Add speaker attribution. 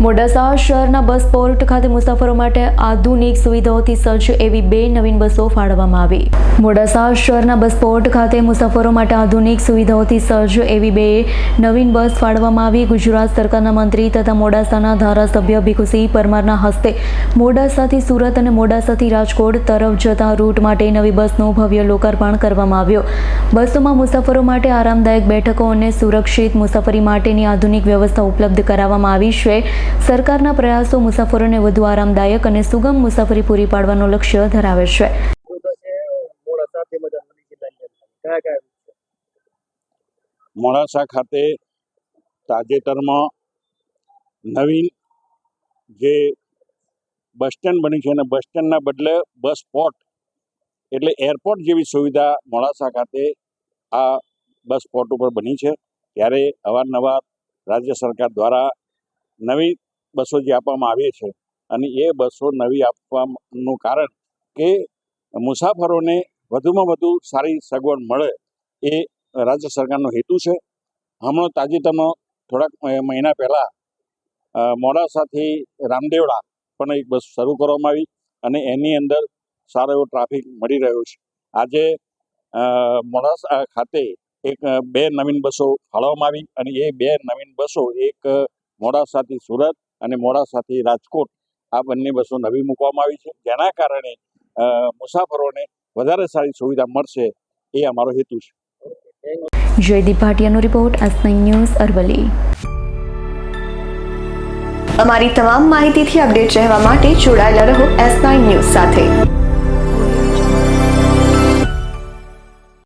Speaker 1: મોડાસા શહેરના બસ પોર્ટ ખાતે મુસાફરો માટે આધુનિક સુવિધાઓથી સજ્જ એવી 2 નવીન બસો ફાળવવામાં આવી। મોડાસા શહેરના બસ પોર્ટ ખાતે મુસાફરો માટે આધુનિક સુવિધાઓથી સજ્જ એવી 2 નવીન બસ ફાળવવામાં આવી। ગુજરાત સરકારના મંત્રી તથા મોડાસાના ધારાસભ્ય ભીખુસિંહ પરમારના હસ્તે મોડાસાથી સુરત અને મોડાસાથી રાજકોટ તરફ જતા રૂટ માટે નવી બસનું ભવ્ય લોકાર્પણ કરવામાં આવ્યું। બસોમાં મુસાફરો માટે આરામદાયક બેઠકો અને સુરક્ષિત મુસાફરી માટેની આધુનિક વ્યવસ્થા ઉપલબ્ધ કરાવવામાં આવી છે। સરકારના પ્રયાસો મુસાફરોને વધુ આરામદાયક અને સુગમ મુસાફરી પૂરી પાડવાનો લક્ષ્ય ધરાવે છે।
Speaker 2: મોડાસા ખાતે તાજેતરમાં નવીન જે બસ સ્ટેન્ડ બની છે અને બસ સ્ટેન્ડના બદલે બસ પોર્ટ એટલે એરપોર્ટ જેવી સુવિધા મોડાસા ખાતે આ બસ પોર્ટ ઉપર બની છે। ત્યારે અવારનવાર રાજ્ય સરકાર દ્વારા નવી બસો જે આપવામાં આવી છે અને એ બસો નવી આપવાનું કારણ કે મુસાફરોને વધુમાં વધુ સારી સગવડ મળે એ રાજ્ય સરકારનો હેતુ છે। હમણાં તાજેતરમાં થોડાક મહિના પહેલાં મોડાસાથી રામદેવડા પણ એક બસ શરૂ કરવામાં આવી અને એની અંદર સારો એવો ટ્રાફિક મળી રહ્યો છે। આજે મોડાસા ખાતે એક 2 નવીન બસો ફાળવવામાં આવી અને એ 2 નવીન બસો એક મોડાસાથી સુરત અને મોડાસાથી રાજકોટ આ બંને બસો નવી મૂકવામાં આવી છે, જેના કારણે મુસાફરોને વધારે સારી સુવિધા મળશે એ અમારો હેતુ છે।
Speaker 1: જયદીપ ભાટિયાનો રિપોર્ટ, S9 ન્યૂઝ, અરવલ્લી।
Speaker 3: અમારી તમામ માહિતીથી અપડેટ રહેવા માટે જોડાયેલા રહો S9 ન્યૂઝ સાથે।